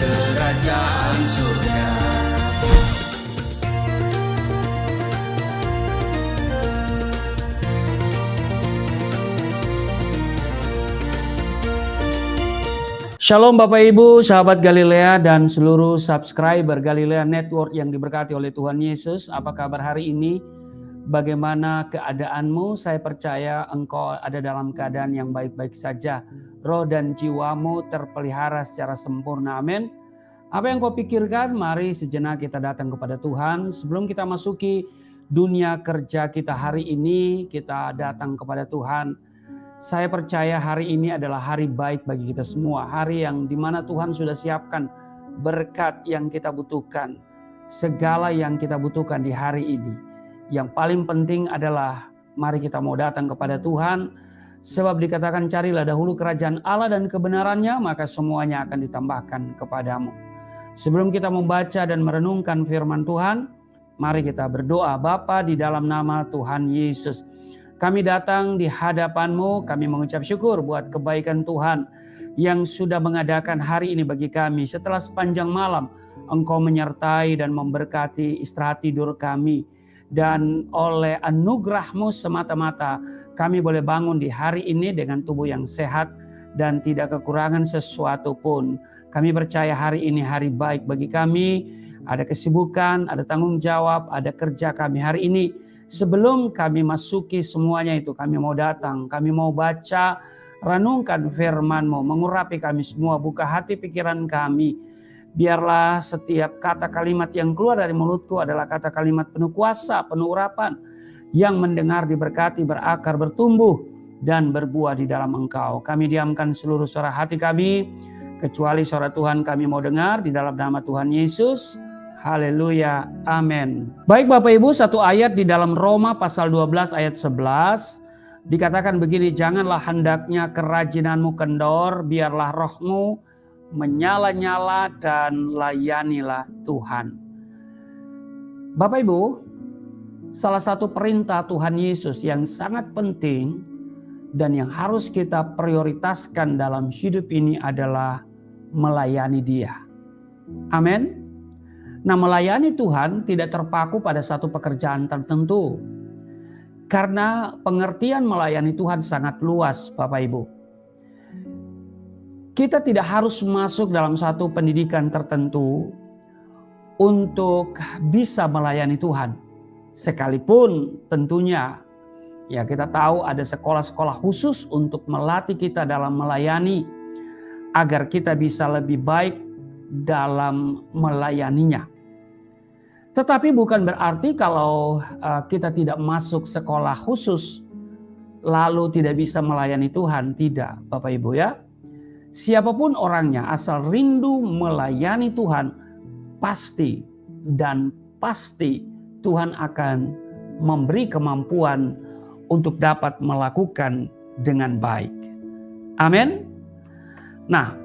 kerajaan surga. Shalom Bapak Ibu, sahabat Galilea dan seluruh subscriber Galilea Network yang diberkati oleh Tuhan Yesus. Apa kabar hari ini? Bagaimana keadaanmu? Saya percaya engkau ada dalam keadaan yang baik-baik saja. Roh dan jiwamu terpelihara secara sempurna. Amin. Apa yang kau pikirkan? Mari sejenak kita datang kepada Tuhan. Sebelum kita masuki dunia kerja kita hari ini, kita datang kepada Tuhan. Saya percaya hari ini adalah hari baik bagi kita semua. Hari yang dimana Tuhan sudah siapkan berkat yang kita butuhkan. Segala yang kita butuhkan di hari ini. Yang paling penting adalah mari kita mau datang kepada Tuhan. Sebab dikatakan carilah dahulu kerajaan Allah dan kebenarannya, maka semuanya akan ditambahkan kepadamu. Sebelum kita membaca dan merenungkan firman Tuhan, mari kita berdoa. Bapa, di dalam nama Tuhan Yesus, kami datang di hadapan-Mu, kami mengucap syukur buat kebaikan Tuhan yang sudah mengadakan hari ini bagi kami. Setelah sepanjang malam, Engkau menyertai dan memberkati istirahat tidur kami. Dan oleh anugerah-Mu semata-mata, kami boleh bangun di hari ini dengan tubuh yang sehat dan tidak kekurangan sesuatu pun. Kami percaya hari ini hari baik bagi kami. Ada kesibukan, ada tanggung jawab, ada kerja kami hari ini. Sebelum kami masuki semuanya itu, kami mau datang, kami mau baca, renungkan firman-Mu, mengurapi kami semua, buka hati pikiran kami. Biarlah setiap kata kalimat yang keluar dari mulutku adalah kata kalimat penuh kuasa, penuh urapan, yang mendengar diberkati, berakar, bertumbuh, dan berbuah di dalam Engkau. Kami diamkan seluruh suara hati kami, kecuali suara Tuhan kami mau dengar di dalam nama Tuhan Yesus. Haleluya, amin. Baik Bapak Ibu, satu ayat di dalam Roma pasal 12 ayat 11. Dikatakan begini, janganlah hendaknya kerajinanmu kendor, biarlah rohmu menyala-nyala dan layanilah Tuhan. Bapak Ibu, salah satu perintah Tuhan Yesus yang sangat penting dan yang harus kita prioritaskan dalam hidup ini adalah melayani Dia. Amin. Nah, melayani Tuhan tidak terpaku pada satu pekerjaan tertentu. Karena pengertian melayani Tuhan sangat luas, Bapak Ibu. Kita tidak harus masuk dalam satu pendidikan tertentu untuk bisa melayani Tuhan. Sekalipun tentunya ya kita tahu ada sekolah-sekolah khusus untuk melatih kita dalam melayani agar kita bisa lebih baik dalam melayaninya. Tetapi bukan berarti kalau kita tidak masuk sekolah khusus lalu tidak bisa melayani Tuhan. Tidak, Bapak Ibu ya. Siapapun orangnya asal rindu melayani Tuhan, pasti dan pasti Tuhan akan memberi kemampuan untuk dapat melakukan dengan baik. Amin. Nah,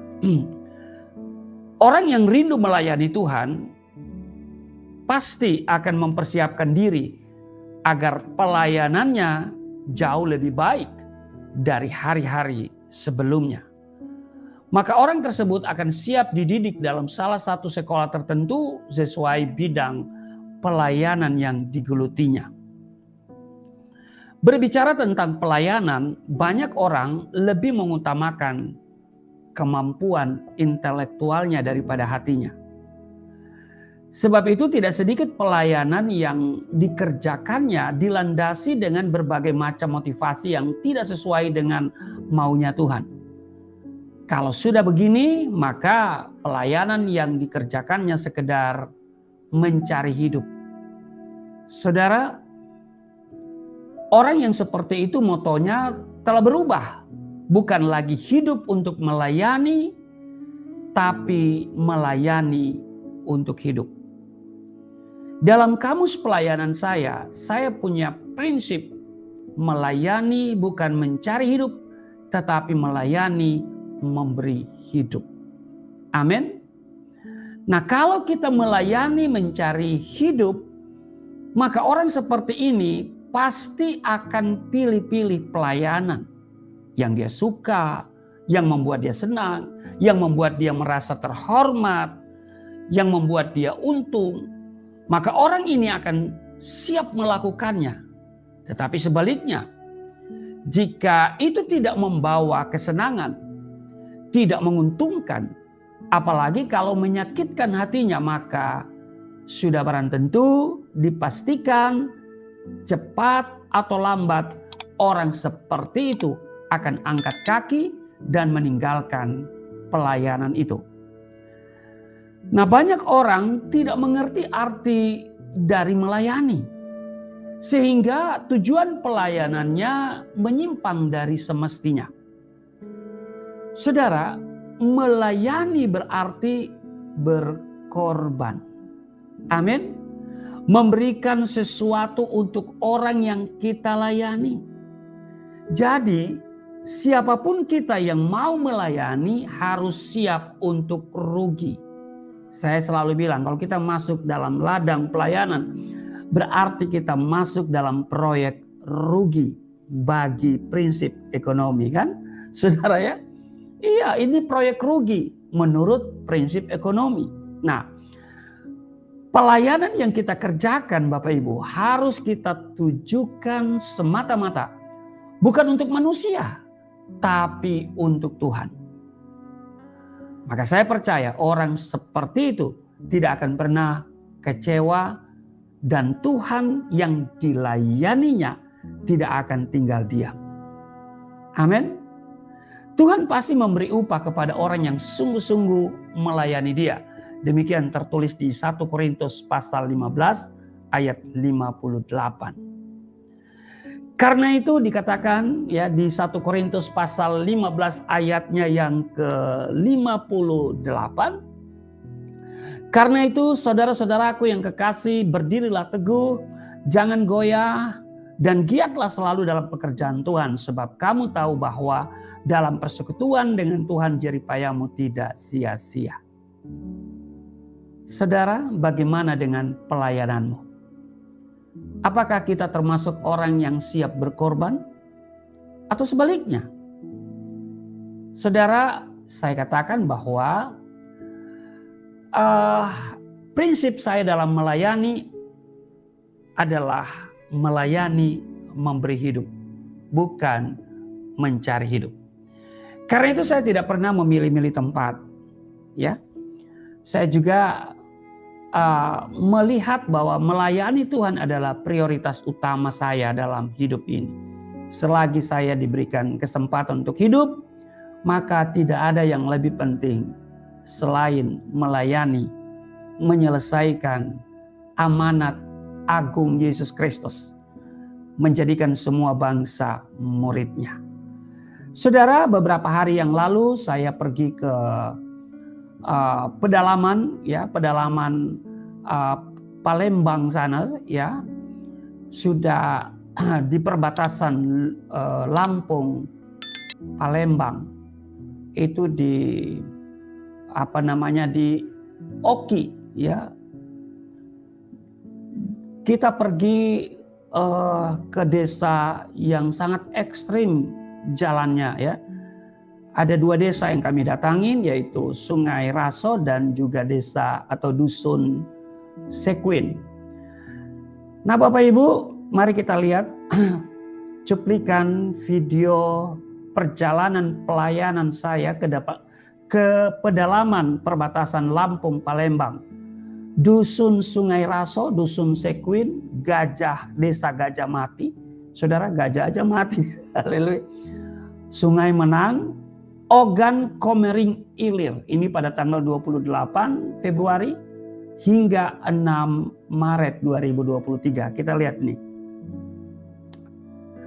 orang yang rindu melayani Tuhan pasti akan mempersiapkan diri agar pelayanannya jauh lebih baik dari hari-hari sebelumnya. Maka orang tersebut akan siap dididik dalam salah satu sekolah tertentu sesuai bidang pelayanan yang digelutinya. Berbicara tentang pelayanan, banyak orang lebih mengutamakan kemampuan intelektualnya daripada hatinya. Sebab itu tidak sedikit pelayanan yang dikerjakannya dilandasi dengan berbagai macam motivasi yang tidak sesuai dengan maunya Tuhan. Kalau sudah begini, maka pelayanan yang dikerjakannya sekedar mencari hidup. Saudara, orang yang seperti itu motonya telah berubah. Bukan lagi hidup untuk melayani, tapi melayani untuk hidup. Dalam kamus pelayanan saya punya prinsip melayani bukan mencari hidup, tetapi melayani memberi hidup. Amin. Nah, kalau kita melayani mencari hidup, maka orang seperti ini pasti akan pilih-pilih pelayanan yang dia suka, yang membuat dia senang, yang membuat dia merasa terhormat, yang membuat dia untung, maka orang ini akan siap melakukannya. Tetapi sebaliknya, jika itu tidak membawa kesenangan, tidak menguntungkan, apalagi kalau menyakitkan hatinya, maka sudah barang tentu dipastikan cepat atau lambat orang seperti itu akan angkat kaki dan meninggalkan pelayanan itu. Nah, banyak orang tidak mengerti arti dari melayani, sehingga tujuan pelayanannya menyimpang dari semestinya. Saudara, melayani berarti berkorban. Amin. Memberikan sesuatu untuk orang yang kita layani. Jadi, siapapun kita yang mau melayani harus siap untuk rugi. Saya selalu bilang, kalau kita masuk dalam ladang pelayanan, berarti kita masuk dalam proyek rugi bagi prinsip ekonomi, kan? Saudara ya? Iya, ini proyek rugi menurut prinsip ekonomi. Nah, pelayanan yang kita kerjakan Bapak Ibu harus kita tujukan semata-mata bukan untuk manusia, tapi untuk Tuhan. Maka saya percaya orang seperti itu tidak akan pernah kecewa dan Tuhan yang dilayaninya tidak akan tinggal diam. Amin. Tuhan pasti memberi upah kepada orang yang sungguh-sungguh melayani Dia. Demikian tertulis di 1 Korintus pasal 15 ayat 58. Karena itu dikatakan ya di 1 Korintus pasal 15 ayatnya yang ke-58. Karena itu saudara-saudaraku yang kekasih, berdirilah teguh, jangan goyah, dan giatlah selalu dalam pekerjaan Tuhan. Sebab kamu tahu bahwa dalam persekutuan dengan Tuhan jeripayamu tidak sia-sia. Saudara, bagaimana dengan pelayananmu? Apakah kita termasuk orang yang siap berkorban? Atau sebaliknya? Saudara, saya katakan bahwa prinsip saya dalam melayani adalah melayani memberi hidup, bukan mencari hidup. Karena itu saya tidak pernah memilih-milih tempat. Ya, saya juga melihat bahwa melayani Tuhan adalah prioritas utama saya dalam hidup ini. Selagi saya diberikan kesempatan untuk hidup, maka tidak ada yang lebih penting selain melayani, menyelesaikan amanat agung Yesus Kristus, menjadikan semua bangsa muridnya. Saudara, beberapa hari yang lalu saya pergi ke pedalaman Palembang sana ya, sudah di perbatasan Lampung Palembang, itu di di Oki ya. Kita pergi ke desa yang sangat ekstrim jalannya ya. Ada 2 desa yang kami datangin, yaitu Sungai Raso dan juga desa atau dusun Sekwin. Nah Bapak Ibu, mari kita lihat cuplikan video perjalanan pelayanan saya ke pedalaman perbatasan Lampung Palembang. Dusun Sungai Raso, dusun Sekwin, desa Gajah Mati. Saudara, gajah aja mati. Haleluya. Sungai Menang, Ogan Komering Ilir. Ini pada tanggal 28 Februari hingga 6 Maret 2023. Kita lihat nih.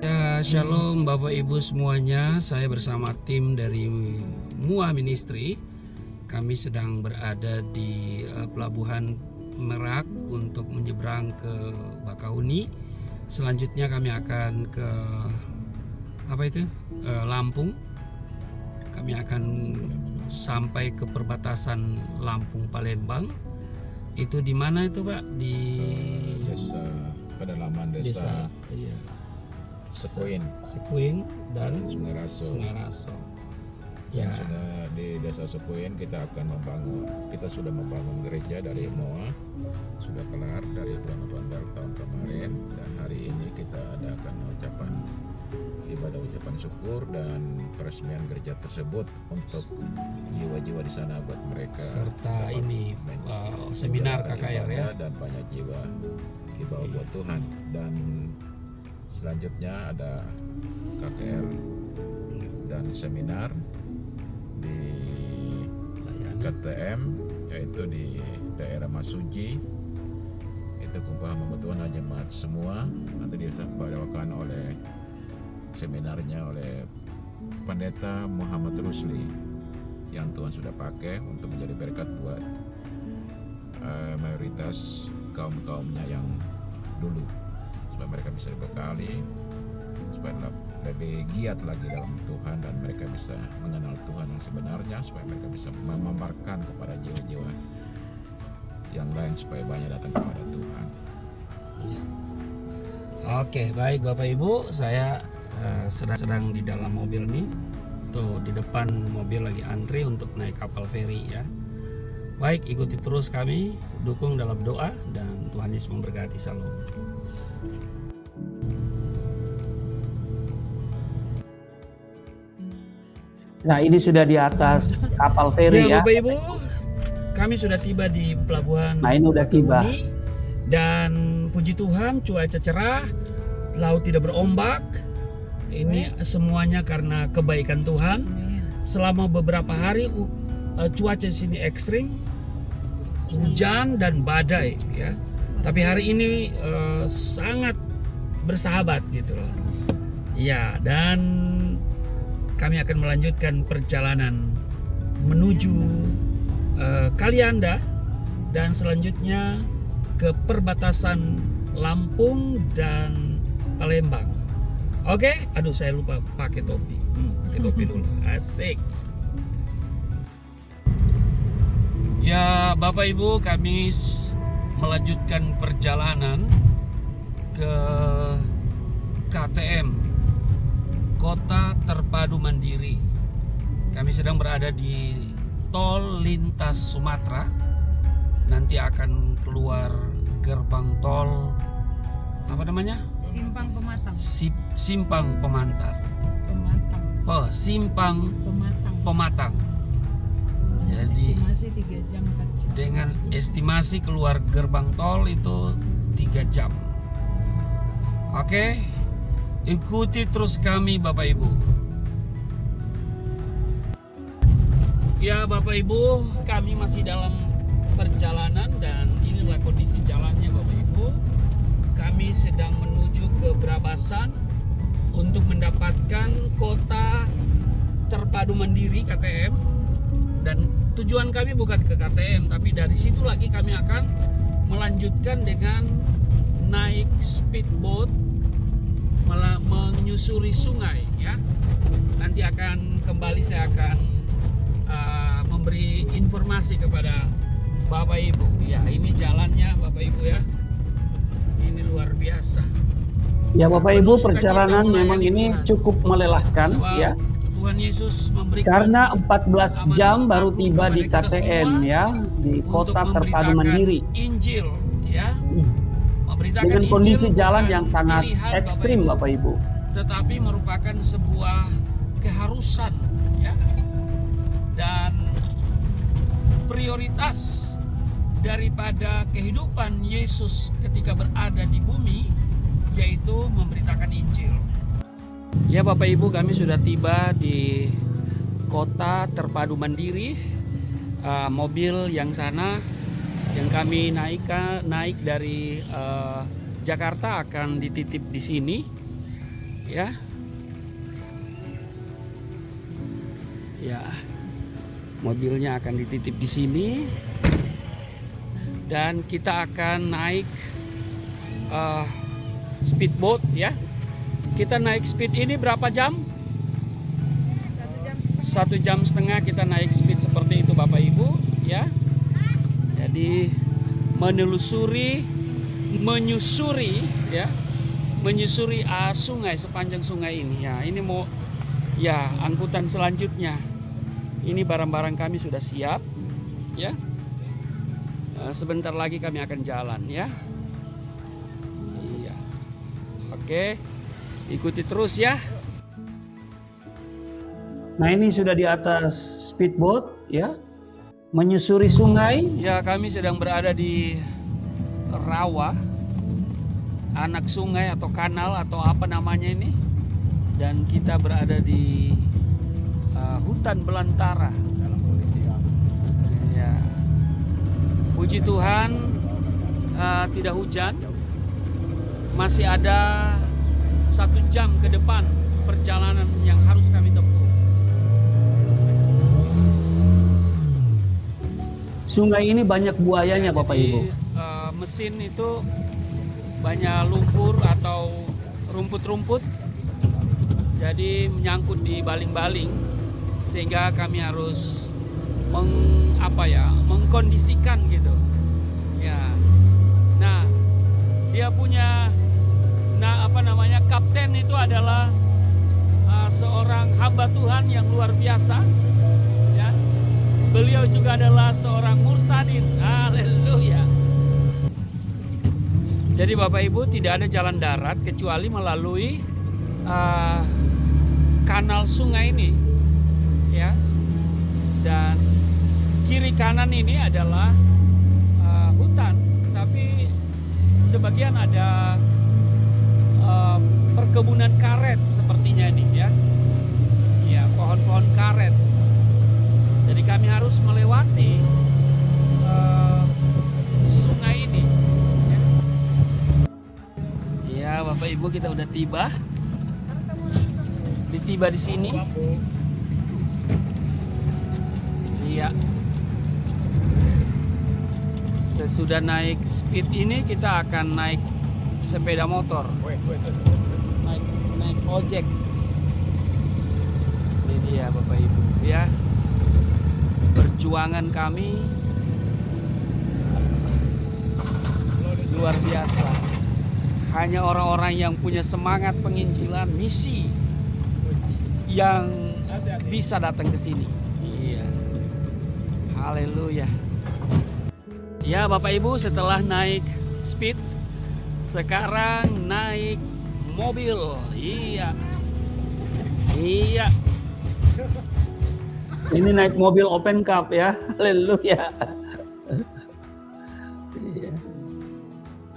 Ya, shalom Bapak Ibu semuanya. Saya bersama tim dari MUA Ministry. Kami sedang berada di Pelabuhan Merak untuk menyeberang ke Bakahuni. Selanjutnya kami akan ke Lampung. Kami akan sampai ke perbatasan Lampung Palembang. Itu di mana itu Pak? Di desa Sekwin dan Sungai Raso. Dan Ya. sudah di Desa Sepuyen kita sudah membangun gereja dari MOA, sudah kelar dari bulan November tahun kemarin, dan hari ini kita adakan ibadah ucapan syukur dan peresmian gereja tersebut untuk jiwa-jiwa di sana, buat mereka Serta dapat ini seminar menjalankan KKR ya. ibadah dan banyak jiwa dibawa buat Tuhan. Dan selanjutnya ada KKR dan seminar di KTM, yaitu di daerah Masuji. Itu kumpulan hamba Tuhan dan jemaat semua. Nanti dibawakan oleh seminarnya oleh Pendeta Muhammad Rusli yang Tuhan sudah pakai untuk menjadi berkat buat mayoritas kaum-kaumnya yang dulu, supaya mereka bisa dibekali, supaya lebih giat lagi dalam Tuhan, dan mereka bisa mengenal Tuhan yang sebenarnya, supaya mereka bisa memaparkan kepada jiwa-jiwa yang lain supaya banyak datang kepada Tuhan. Oke, baik Bapak Ibu, saya sedang di dalam mobil nih. Tuh di depan mobil lagi antri untuk naik kapal feri ya. Baik, ikuti terus kami, dukung dalam doa, dan Tuhan Yesus memberkati. Shalom. Nah, ini sudah di atas kapal feri ya. Bapak Ibu, kami sudah tiba di pelabuhan. Nah, ini udah tiba. Dan puji Tuhan, cuaca cerah, laut tidak berombak. Ini semuanya karena kebaikan Tuhan. Selama beberapa hari cuaca di sini ekstrim, hujan dan badai ya. Tapi hari ini sangat bersahabat gitu loh. Ya, dan kami akan melanjutkan perjalanan menuju Kalianda dan selanjutnya ke perbatasan Lampung dan Palembang. Oke, aduh saya lupa pakai topi. Pakai topi dulu. Asik. Ya, Bapak Ibu, kami melanjutkan perjalanan ke KTM, Kota Terpadu Mandiri. Kami sedang berada di tol lintas Sumatera. Nanti akan keluar gerbang tol apa namanya? Simpang Pematang. Simpang Pematang. Oh, Simpang Pematang. Jadi Estimasi 3 jam 4 jam. dengan estimasi keluar gerbang tol itu 3 jam. Oke, ikuti terus kami Bapak Ibu. Ya Bapak Ibu, kami masih dalam perjalanan dan inilah kondisi jalannya Bapak Ibu. Kami sedang menuju ke Brabasan untuk mendapatkan Kota Terpadu Mandiri KTM, dan tujuan kami bukan ke KTM, tapi dari situ lagi kami akan melanjutkan dengan naik speedboat menyusuri sungai ya. Nanti akan kembali saya akan memberi informasi kepada Bapak Ibu. Ya, ini jalannya Bapak Ibu ya. Ini luar biasa. Ya Bapak Ibu, Penuh sukacita perjalanan melayani memang ini Tuhan. cukup melelahkan Sebab ya. Tuhan Yesus memberikan Karena 14 jam baru agung tiba di kepada kita KTM semua ya, di untuk Kota Terpadu memberitakan Mandiri. Injil ya. Memberitakan Dengan Injil kondisi jalan bukan yang sangat pilihan, ekstrim Bapak Ibu. tetapi merupakan sebuah keharusan ya, dan prioritas daripada kehidupan Yesus ketika berada di bumi, yaitu memberitakan Injil. Ya Bapak Ibu, kami sudah tiba di Kota Terpadu Mandiri. Mobil yang sana yang kami naik dari Jakarta akan dititip di sini ya. Ya, mobilnya akan dititip di sini dan kita akan naik speedboat ya. Kita naik speed ini berapa jam? 1 jam setengah kita naik speed seperti itu Bapak Ibu ya. Jadi menyusuri ya, menyusuri sungai sepanjang sungai ini ya. Ini mau ya angkutan selanjutnya Ini barang-barang kami sudah siap, ya. Sebentar lagi kami akan jalan, ya. Iya. Oke, ikuti terus ya. Nah ini sudah di atas speedboat ya, menyusuri sungai. Ya, kami sedang berada di rawa, anak sungai atau kanal atau apa namanya ini. Dan kita berada di hutan belantara. Dalam kondisi yang Ya. Puji Tuhan, tidak hujan. Masih ada 1 jam ke depan perjalanan yang harus kami tempuh. Sungai ini banyak buayanya Bapak Jadi, Ibu. mesin itu banyak lumpur atau rumput-rumput, jadi menyangkut di baling-baling, sehingga kami harus mengkondisikan gitu. Ya. Nah, dia punya kapten itu adalah seorang hamba Tuhan yang luar biasa. Ya. Beliau juga adalah seorang murtadin. Haleluya. Jadi Bapak Ibu, tidak ada jalan darat kecuali melalui kanal sungai ini, ya. Dan kiri kanan ini adalah hutan, tapi sebagian ada perkebunan karet sepertinya ini, ya. Ya, pohon-pohon karet. Jadi kami harus melewati sungai ini. Ya, Bapak Ibu, kita udah tiba. Ditiba di sini. Iya. Sesudah naik speed ini kita akan naik sepeda motor. Naik ojek. Ini dia Bapak Ibu, ya. Perjuangan kami luar biasa. Hanya orang-orang yang punya semangat penginjilan, misi, yang bisa datang ke sini. Iya. Haleluya. Ya Bapak Ibu, setelah naik speed, sekarang naik mobil. Iya. Iya. Ini naik mobil open cup ya. Haleluya. Iya.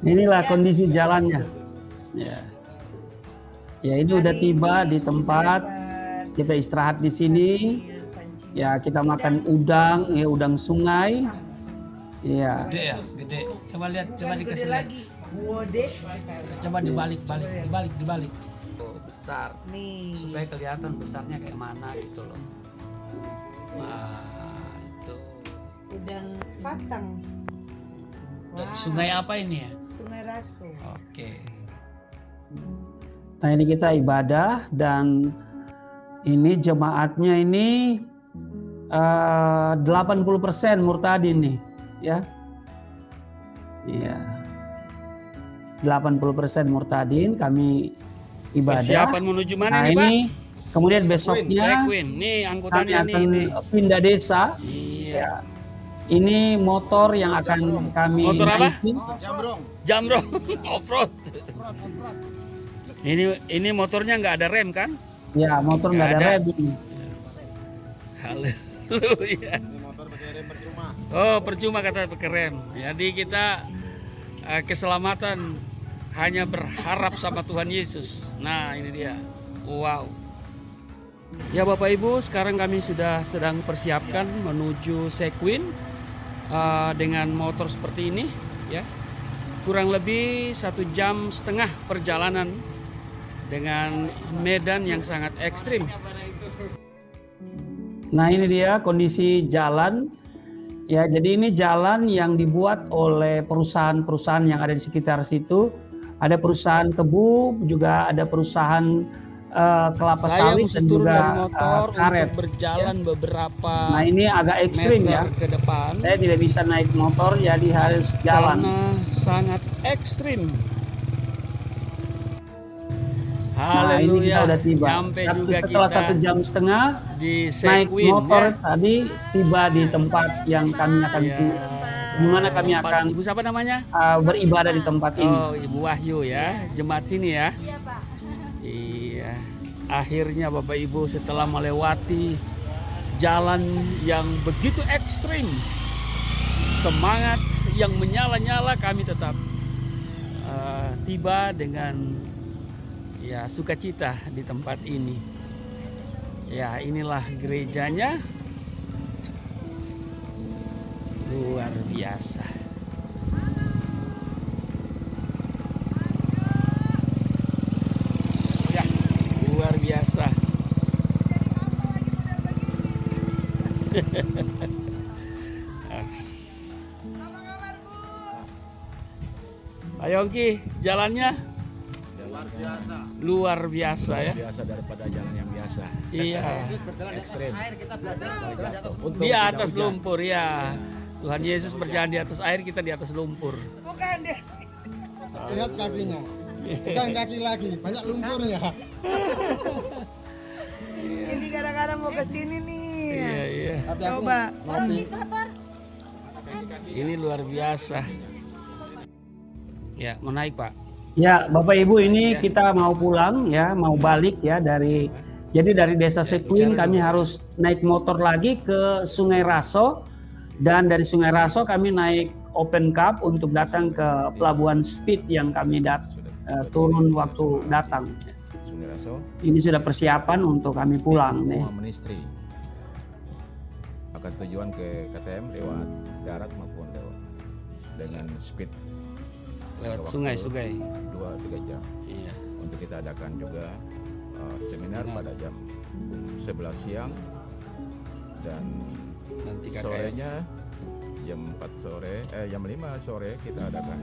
Inilah kondisi jalannya. Ya. Ya, ini udah tiba di tempat. Kita istirahat di sini. Ya, kita makan udang, ya udang sungai. Iya. Gede ya, gede. Coba lihat, coba dikasih lihat. Coba dibalik. Oh, besar. Nih. Supaya kelihatan besarnya kayak mana gitu loh. Nah, itu. Udang satang. Sungai apa ini ya? Sungai Raso. Oke. Nah, ini kita ibadah dan ini jemaatnya ini 80% murtadin nih, ya. Iya. 80% murtadin, kami ibadah. Persiapan menuju mana Nah, nih, Pak? ini kemudian besoknya Sequin. Nih kami angkutannya akan nih. pindah desa. Iya. Ini motor yang akan kami Motor apa? naikin. Jamrong off-road. Ini motornya nggak ada rem kan? Ya, motor nggak ada rem. Haleluya. motor pakai rem percuma. Oh, percuma kata pakai rem. Jadi kita keselamatan hanya berharap sama Tuhan Yesus. Nah, ini dia. Wow. Ya Bapak Ibu, sekarang kami sudah sedang persiapkan menuju Sequin dengan motor seperti ini, ya. Kurang lebih 1,5 jam perjalanan dengan medan yang sangat ekstrim. Nah, ini dia kondisi jalan. Ya, jadi ini jalan yang dibuat oleh perusahaan-perusahaan yang ada di sekitar situ. Ada perusahaan tebu, juga ada perusahaan kelapa Saya sawit mesti dan turun juga dari motor karet. untuk berjalan beberapa Nah, ini agak ekstrim meter ya. ke depan. Saya tidak bisa naik motor, jadi harus jalan. Karena sangat ekstrim. Nah, ini kita Haleluya. udah tiba. Nyampe juga Setelah kita 1 jam setengah di naik Sequin motor ya. tadi tiba di tempat yang kami akan Ya, di mana kami Pas- akan Ibu siapa namanya? beribadah di tempat ini. Oh, Ibu Wahyu ya, jemaat sini ya. Iya. Akhirnya Bapak Ibu setelah melewati jalan yang begitu ekstrim, semangat yang menyala-nyala, kami tetap tiba dengan ya sukacita di tempat ini. Ya, inilah gerejanya. Luar biasa. Ya, luar biasa. Pak Yongki, jalannya luar biasa ya. Biasa daripada jalan yang biasa. Iya. Ekstrim. Untung Di tidak atas hujan. lumpur ya. Tuhan Yesus berjalan di atas air, kita di atas lumpur. Bukan deh. Lihat kakinya, bukan kaki lagi, banyak lumpurnya. Ini kadang-kadang mau ke sini nih. Iya, iya. Tapi aku Coba. mati. Ini luar biasa. Ya, mau naik Pak. Ya, Bapak Ibu, ini Ya. kita mau pulang ya, mau balik ya dari desa Sequin kami harus naik motor lagi ke Sungai Raso, dan dari Sungai Raso kami naik Open Cup untuk datang ke Pelabuhan Speed yang kami turun waktu datang. Sungai Raso. Ini sudah persiapan untuk kami pulang nih. Semua ministry akan tujuan ke KTM lewat darat maupun lewat dengan speed Lewat waktu sungai-sungai. 2-3 jam. Iya. Untuk kita adakan juga seminar pada jam 11 siang dan Nanti KKR. sorenya jam 5 sore kita adakan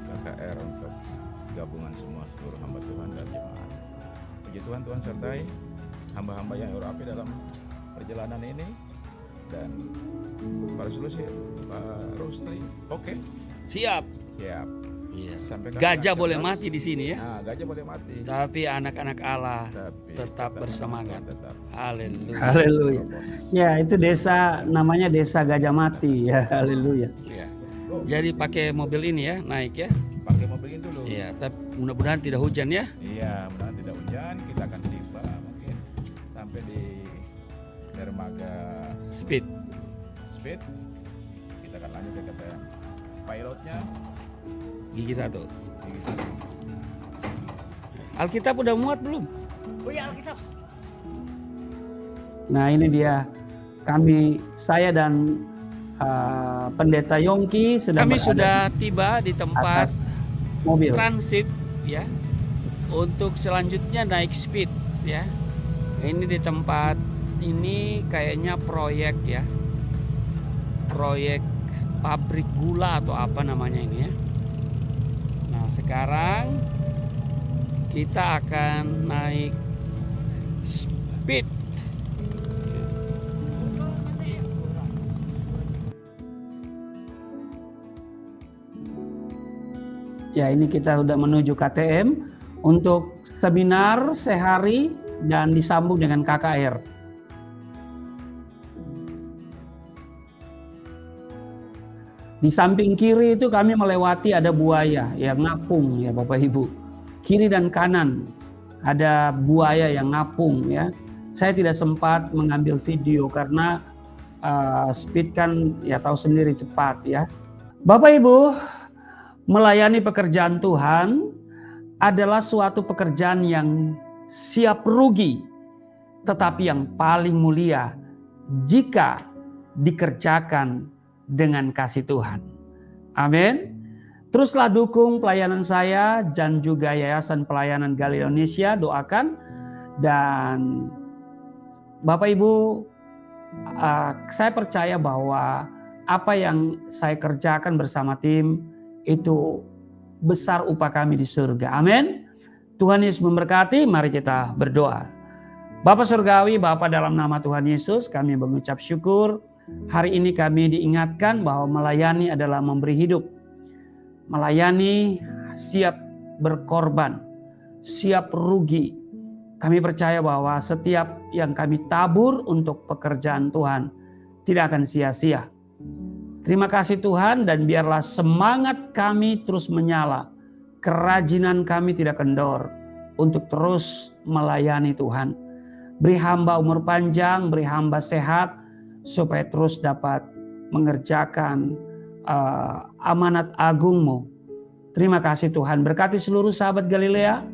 KKR untuk gabungan semua seluruh hamba Tuhan dan jemaat. Puji Tuhan, Tuhan sertai hamba-hamba yang berapi dalam perjalanan ini, dan para solusi Pak Rusli, oke, Siap. siap. Iya. Sampai Gajah kapan boleh terus? mati di sini ya. Nah, gajah boleh mati. Tapi anak-anak Allah Tapi tetap bersemangat. Tetap. Haleluya. Haleluya. Ya, itu desa namanya Desa Gajah Mati ya. Haleluya. Ya. Jadi pakai mobil ini ya, naik ya. Pakai mobil ini dulu. Iya, tapi mudah-mudahan tidak hujan ya. Iya, mudah-mudahan tidak hujan. Kita akan tiba mungkin sampai di dermaga Speed. Speed. Kita akan lanjut ke KTM. Pilotnya Gigi 1. Gigi Satu. Alkitab udah muat belum? Nah, ini dia saya dan Pendeta Yongki sedang Kami berada sudah tiba di di tempat atas mobil. transit ya. Untuk selanjutnya naik speed ya. Ini di tempat ini kayaknya proyek ya. Proyek pabrik gula atau apa namanya ini ya. Nah, sekarang kita akan naik speed. Ya, ini kita sudah menuju KTM untuk seminar sehari dan disambung dengan KKR. Di samping kiri itu kami melewati ada buaya yang ngapung ya Bapak Ibu. Kiri dan kanan ada buaya yang ngapung ya. Saya tidak sempat mengambil video karena speed kan ya tahu sendiri cepat ya. Bapak Ibu, melayani pekerjaan Tuhan adalah suatu pekerjaan yang siap rugi, tetapi yang paling mulia jika dikerjakan dengan kasih Tuhan. Amin. Teruslah dukung pelayanan saya dan juga Yayasan Pelayanan Galilea Indonesia, doakan. Dan Bapak Ibu, saya percaya bahwa apa yang saya kerjakan bersama tim itu besar upah kami di surga. Amin. Tuhan Yesus memberkati, mari kita berdoa. Bapa Surgawi, Bapa dalam nama Tuhan Yesus, kami mengucap syukur. Hari ini kami diingatkan bahwa melayani adalah memberi hidup. Melayani siap berkorban. siap rugi. Kami percaya bahwa setiap yang kami tabur untuk pekerjaan Tuhan tidak akan sia-sia. Terima kasih Tuhan, dan biarlah semangat kami terus menyala. Kerajinan kami tidak kendor untuk terus melayani Tuhan. Beri hamba umur panjang, beri hamba sehat, supaya terus dapat mengerjakan amanat agung-Mu. Terima kasih Tuhan, berkati seluruh sahabat Galilea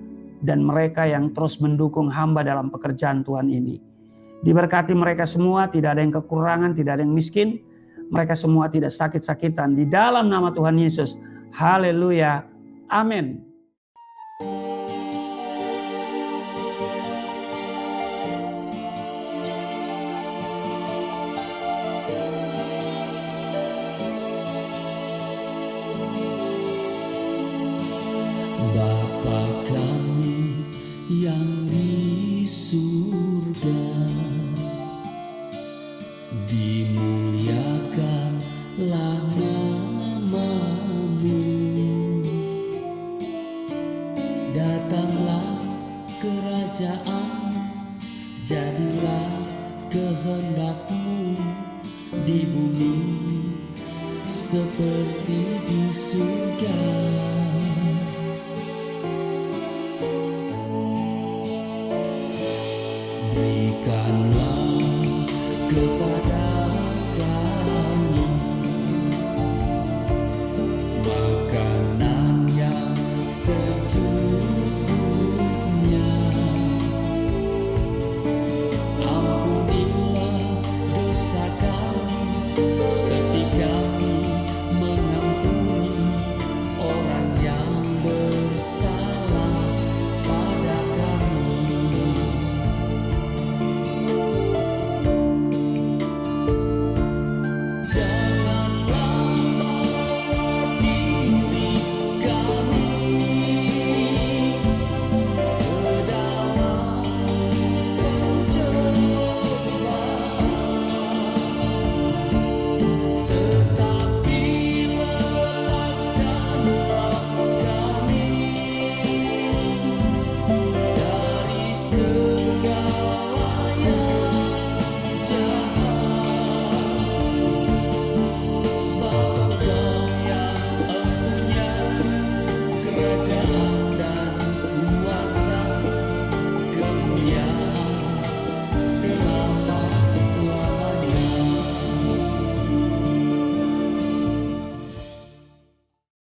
dan mereka yang terus mendukung hamba dalam pekerjaan Tuhan ini. Diberkati mereka semua, tidak ada yang kekurangan, tidak ada yang miskin. Mereka semua tidak sakit-sakitan. Di dalam nama Tuhan Yesus. Haleluya. Amin. Bapa kami yang di surga, dimuliakanlah nama-Mu. Datanglah kerajaan, jadilah kehendak-Mu di bumi seperti di surga. Berikanlah kepada